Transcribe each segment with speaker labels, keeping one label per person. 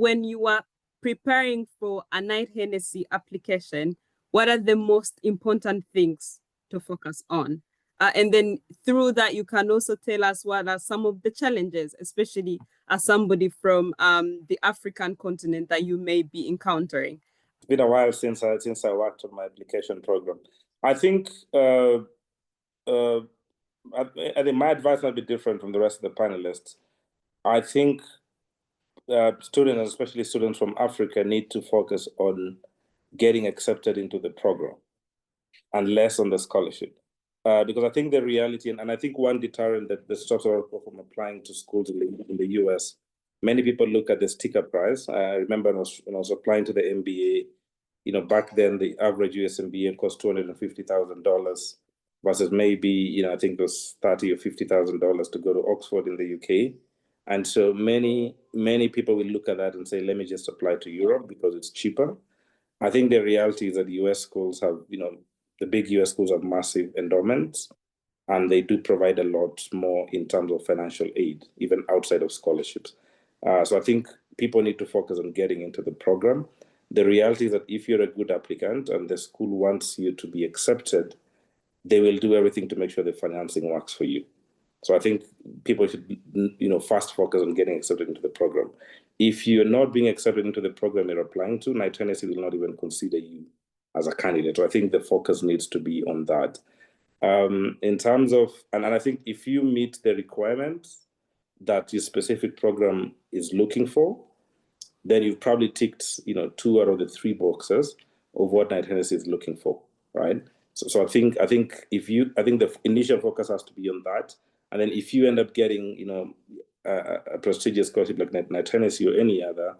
Speaker 1: when you are preparing for a Knight-Hennessy application, what are the most important things to focus on? And then through that, you can also tell us what are some of the challenges, especially as somebody from the African continent, that you may be encountering.
Speaker 2: It's been a while since I worked on my application program. I think my advice might be different from the rest of the panelists. I think students, especially students from Africa, need to focus on getting accepted into the program and less on the scholarship. Because I think the reality, and I think one deterrent that stops people from applying to schools in the US, many people look at the sticker price. I remember when I was applying to the MBA, back then the average US MBA cost $250,000 versus maybe, I think it was $30,000 or $50,000 to go to Oxford in the UK. And so many people will look at that and say, let me just apply to Europe because it's cheaper. I think the reality is that US schools have, the big US schools have massive endowments, and they do provide a lot more in terms of financial aid, even outside of scholarships. So I think people need to focus on getting into the program. The reality is that if you're a good applicant and the school wants you to be accepted, they will do everything to make sure the financing works for you. So I think people should, first focus on getting accepted into the program. If you're not being accepted into the program you're applying to, Knight-Hennessy will not even consider you as a candidate. So I think the focus needs to be on that. In terms of, and I think if you meet the requirements that your specific program is looking for, then you've probably ticked, 2 out of the 3 boxes of what Knight-Hennessy is looking for, right? So I think the initial focus has to be on that. And then if you end up getting, a prestigious scholarship like Knight-Hennessy or any other,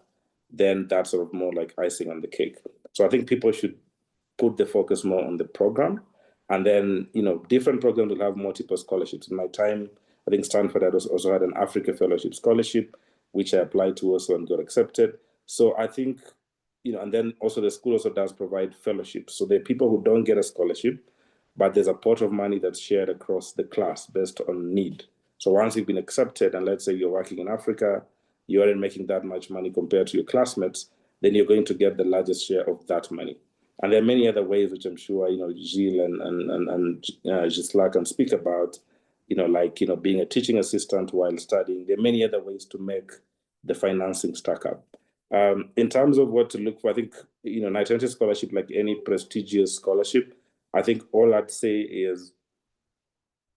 Speaker 2: then that's sort of more like icing on the cake. So I think people should put the focus more on the program. And then, different programs will have multiple scholarships. In my time, I think Stanford also had an Africa Fellowship Scholarship, which I applied to also and got accepted. So I think, and then also the school also does provide fellowships. So there are people who don't get a scholarship, but there's a pot of money that's shared across the class based on need. So once you've been accepted, and let's say you're working in Africa, you aren't making that much money compared to your classmates, then you're going to get the largest share of that money. And there are many other ways, which I'm sure, Gilles and Gisela can speak about, being a teaching assistant while studying. There are many other ways to make the financing stack up. In terms of what to look for, I think, Knight-Hennessy Scholarship, like any prestigious scholarship, I think all I'd say is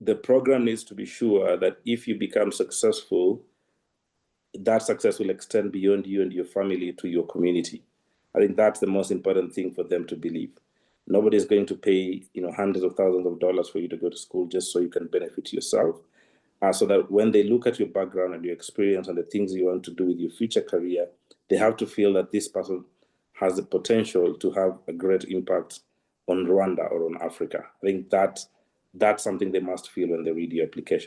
Speaker 2: the program needs to be sure that if you become successful, that success will extend beyond you and your family to your community. I think that's the most important thing for them to believe. Nobody's going to pay, hundreds of thousands of dollars for you to go to school just so you can benefit yourself. So that when they look at your background and your experience and the things you want to do with your future career, they have to feel that this person has the potential to have a great impact on Rwanda or on Africa. I think that's something they must feel when they read your application.